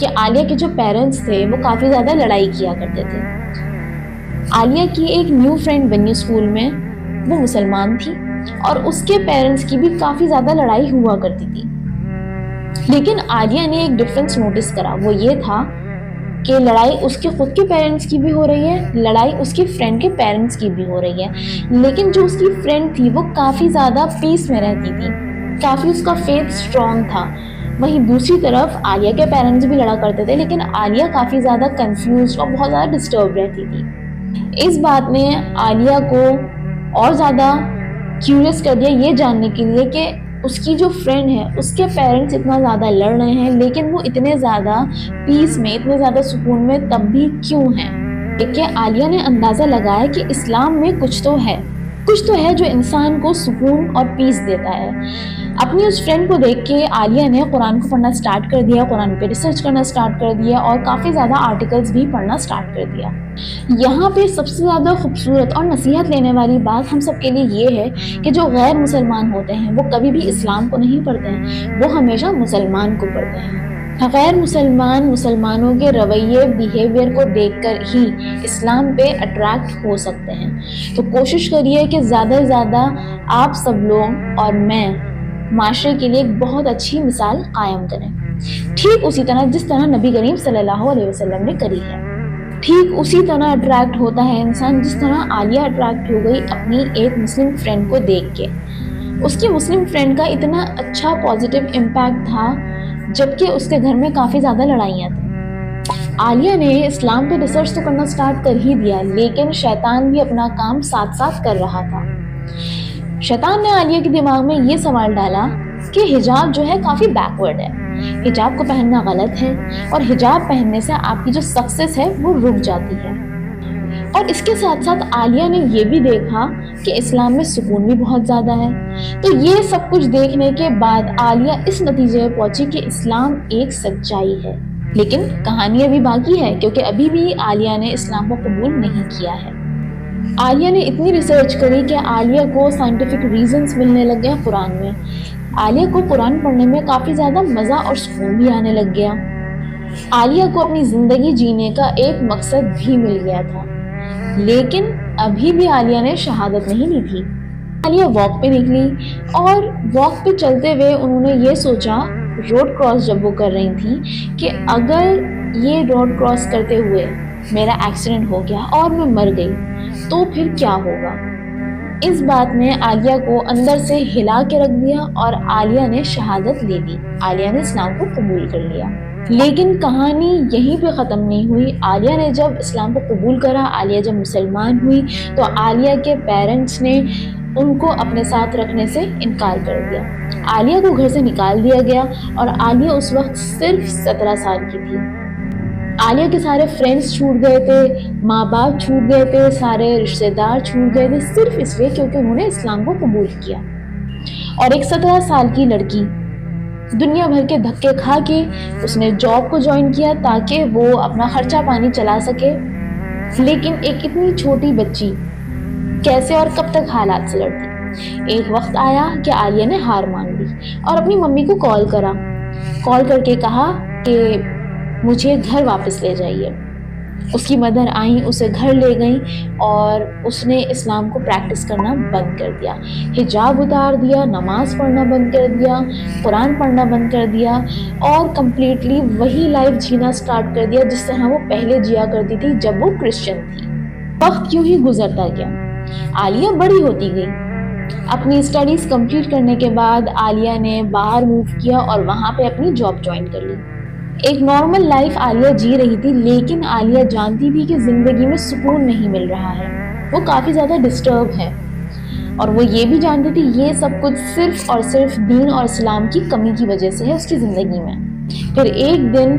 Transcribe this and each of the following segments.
کہ عالیہ کے جو پیرنٹس تھے وہ کافی زیادہ لڑائی کیا کرتے تھے. عالیہ کی ایک نیو فرینڈ بنی اسکول میں، وہ مسلمان تھی اور اس کے پیرنٹس کی بھی کافی زیادہ لڑائی ہوا کرتی تھی. لیکن عالیہ نے ایک ڈفرینس نوٹس کرا، وہ یہ تھا کہ لڑائی اس کے خود کے پیرنٹس کی بھی ہو رہی ہے، لڑائی اس کی فرینڈ کے پیرنٹس کی بھی ہو رہی ہے، لیکن جو اس کی فرینڈ تھی وہ کافی زیادہ پیس میں رہتی تھی، کافی اس کا فیتھ اسٹرانگ تھا. وہیں دوسری طرف عالیہ کے پیرنٹس بھی لڑا کرتے تھے، لیکن عالیہ کافی زیادہ کنفیوزڈ اور بہت زیادہ ڈسٹرب رہتی تھی. اس بات نے عالیہ کو اور زیادہ کیوریس کر دیا یہ جاننے کے لیے کہ اس کی جو فرینڈ ہے اس کے پیرنٹس اتنا زیادہ لڑ رہے ہیں لیکن وہ اتنے زیادہ پیس میں، اتنے زیادہ سکون میں تب بھی کیوں ہیں. لیکن عالیہ نے اندازہ لگایا کہ اسلام میں کچھ تو ہے جو انسان کو سکون اور پیس دیتا ہے. اپنی اس فرینڈ کو دیکھ کے عالیہ نے قرآن کو پڑھنا سٹارٹ کر دیا، قرآن پہ ریسرچ کرنا سٹارٹ کر دیا اور کافی زیادہ آرٹیکلز بھی پڑھنا سٹارٹ کر دیا. یہاں پہ سب سے زیادہ خوبصورت اور نصیحت لینے والی بات ہم سب کے لیے یہ ہے کہ جو غیر مسلمان ہوتے ہیں وہ کبھی بھی اسلام کو نہیں پڑھتے ہیں، وہ ہمیشہ مسلمان کو پڑھتے ہیں. غیر مسلمانوں کے رویے، بیہیویئر کو دیکھ کر ہی اسلام پہ اٹریکٹ ہو سکتے ہیں. تو کوشش کریے کہ زیادہ سے زیادہ آپ سب لوگ اور میں معاشرے کے لیے ایک بہت اچھی مثال قائم کریں، ٹھیک اسی طرح جس طرح نبی کریم صلی اللہ علیہ وسلم نے کری ہے. ٹھیک اسی طرح اٹریکٹ ہوتا ہے انسان جس طرح عالیہ اٹریکٹ ہو گئی اپنی ایک مسلم فرینڈ کو دیکھ کے. اس کی مسلم فرینڈ کا اتنا اچھا پازیٹیو امپیکٹ تھا جبکہ اس کے گھر میں کافی زیادہ لڑائیاں تھیں. عالیہ نے اسلام پہ ریسرچ تو کرنا سٹارٹ کر ہی دیا، لیکن شیطان بھی اپنا کام ساتھ ساتھ کر رہا تھا. شیطان نے عالیہ کے دماغ میں یہ سوال ڈالا کہ حجاب جو ہے کافی بیکورڈ ہے، حجاب کو پہننا غلط ہے اور حجاب پہننے سے آپ کی جو سکسیس ہے وہ رک جاتی ہے. اور اس کے ساتھ ساتھ عالیہ نے یہ بھی دیکھا کہ اسلام میں سکون بھی بہت زیادہ ہے. تو یہ سب کچھ دیکھنے کے بعد عالیہ اس نتیجے پہ پہنچی کہ اسلام ایک سچائی ہے. لیکن کہانی ابھی باقی ہے کیونکہ ابھی بھی عالیہ نے اسلام کو قبول نہیں کیا ہے. عالیہ نے اتنی ریسرچ کری کہ عالیہ کو سائنٹیفک ریزنز ملنے لگ گئے قرآن میں. عالیہ کو قرآن پڑھنے میں کافی زیادہ مزہ اور سکون بھی آنے لگ گیا. عالیہ کو اپنی زندگی جینے کا ایک مقصد بھی مل گیا تھا، لیکن ابھی بھی عالیہ نے شہادت نہیں لی تھی. عالیہ واک پہ نکلی اور واک پہ چلتے ہوئے انہوں نے یہ سوچا، روڈ کراس جب وہ کر رہی تھی، کہ اگر یہ روڈ کراس کرتے ہوئے میرا ایکسیڈنٹ ہو گیا اور میں مر گئی تو پھر کیا ہوگا. اس بات نے عالیہ کو اندر سے ہلا کے رکھ دیا اور عالیہ نے شہادت لے لی، عالیہ نے اسلام کو قبول کر لیا. لیکن کہانی یہیں پہ ختم نہیں ہوئی. عالیہ نے جب اسلام کو قبول کرا، عالیہ جب مسلمان ہوئی تو عالیہ کے پیرنٹس نے ان کو اپنے ساتھ رکھنے سے انکار کر دیا. عالیہ کو گھر سے نکال دیا گیا اور عالیہ اس وقت صرف 17 سال کی تھی. عالیہ کے سارے فرینڈس چھوٹ گئے تھے، ماں باپ چھوٹ گئے تھے، سارے رشتہ دار چھوٹ گئے تھے، صرف اس لیے کیونکہ انہوں نے اسلام کو قبول کیا. اور ایک 17 سال کی لڑکی دنیا بھر کے دھکے کھا کے اس نے جاب کو جوائن کیا تاکہ وہ اپنا خرچہ پانی چلا سکے. لیکن ایک اتنی چھوٹی بچی کیسے اور کب تک حالات سے لڑتی. ایک وقت آیا کہ عالیہ نے ہار مان لی اور اپنی ممی کو کال کر کے کہا کہ مجھے گھر واپس لے جائیے. اس کی مدر آئیں، اسے گھر لے گئیں اور اس نے اسلام کو پریکٹس کرنا بند کر دیا، حجاب اتار دیا، نماز پڑھنا بند کر دیا، قرآن پڑھنا بند کر دیا اور کمپلیٹلی وہی لائف جینا سٹارٹ کر دیا جس طرح وہ پہلے جیا کرتی تھی جب وہ کرسچن تھی. وقت یوں ہی گزرتا گیا، عالیہ بڑی ہوتی گئی. اپنی اسٹڈیز کمپلیٹ کرنے کے بعد عالیہ نے باہر موو کیا اور وہاں پہ اپنی جاب جوائن کر لی. ایک نارمل لائف عالیہ جی رہی تھی، لیکن عالیہ جانتی تھی کہ زندگی میں سکون نہیں مل رہا ہے، وہ کافی زیادہ ڈسٹرب ہے. اور وہ یہ بھی جانتی تھی یہ سب کچھ صرف اور صرف دین اور اسلام کی کمی کی وجہ سے ہے اس کی زندگی میں. پھر ایک دن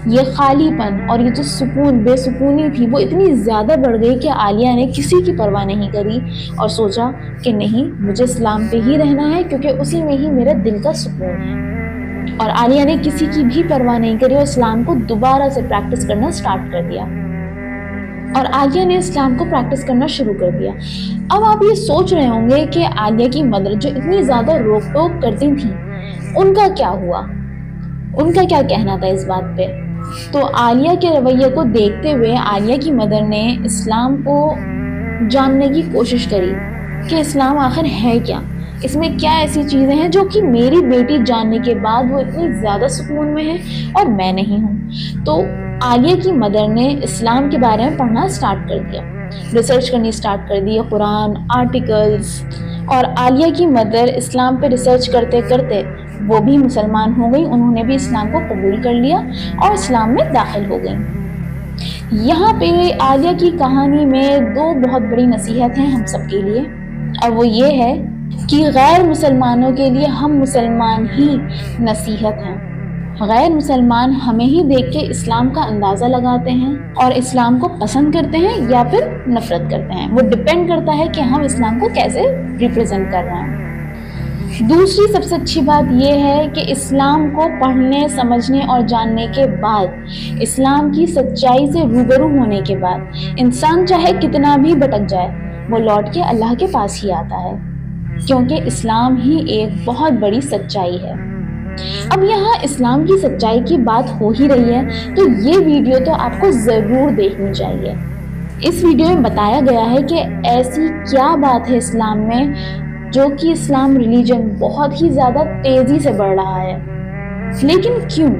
یہ خالی پن اور یہ جو بے سکونی تھی وہ اتنی زیادہ بڑھ گئی کہ عالیہ نے کسی کی پرواہ نہیں کری اور سوچا کہ نہیں، مجھے اسلام پہ ہی رہنا ہے کیونکہ اسی میں ہی میرے دل کا سکون ہے. اور عالیہ نے کسی کی بھی پرواہ نہیں کری اور اسلام کو دوبارہ سے پریکٹس کرنا سٹارٹ کر دیا. اور عالیہ نے اسلام کو پریکٹس کرنا شروع کر دیا. اب آپ یہ سوچ رہے ہوں گے کہ عالیہ کی مدر جو اتنی زیادہ روک ٹوک کرتی تھی ان کا کیا ہوا، ان کا کیا کہنا تھا اس بات پہ. تو عالیہ کے رویے کو دیکھتے ہوئے عالیہ کی مدر نے اسلام کو جاننے کی کوشش کری کہ اسلام آخر ہے کیا، اس میں کیا ایسی چیزیں ہیں جو کہ میری بیٹی جاننے کے بعد وہ اتنی زیادہ سکون میں ہے اور میں نہیں ہوں۔ تو عالیہ کی مدر نے اسلام کے بارے میں پڑھنا سٹارٹ کر دیا، ریسرچ کرنی سٹارٹ کر دی، قرآن، آرٹیکلز، اور عالیہ کی مدر اسلام پہ ریسرچ کرتے کرتے وہ بھی مسلمان ہو گئی، انہوں نے بھی اسلام کو قبول کر لیا اور اسلام میں داخل ہو گئی۔ یہاں پہ عالیہ کی کہانی میں دو بہت بڑی نصیحت ہیں ہم سب کے لیے، اور وہ یہ ہے کہ غیر مسلمانوں کے لیے ہم مسلمان ہی نصیحت ہیں۔ غیر مسلمان ہمیں ہی دیکھ کے اسلام کا اندازہ لگاتے ہیں اور اسلام کو پسند کرتے ہیں یا پھر نفرت کرتے ہیں، وہ ڈپینڈ کرتا ہے کہ ہم اسلام کو کیسے ریپرزینٹ کر رہے ہیں۔ دوسری سب سے اچھی بات یہ ہے کہ اسلام کو پڑھنے، سمجھنے اور جاننے کے بعد، اسلام کی سچائی سے روبرو ہونے کے بعد، انسان چاہے کتنا بھی بھٹک جائے وہ لوٹ کے اللہ کے پاس ہی آتا ہے، کیونکہ اسلام ہی ایک بہت بڑی سچائی ہے۔ اب یہاں اسلام کی سچائی کی بات ہو ہی رہی ہے تو یہ ویڈیو تو آپ کو ضرور دیکھنی چاہیے۔ اس ویڈیو میں بتایا گیا ہے کہ ایسی کیا بات ہے اسلام میں جو کہ اسلام ریلیجن بہت ہی زیادہ تیزی سے بڑھ رہا ہے، لیکن کیوں؟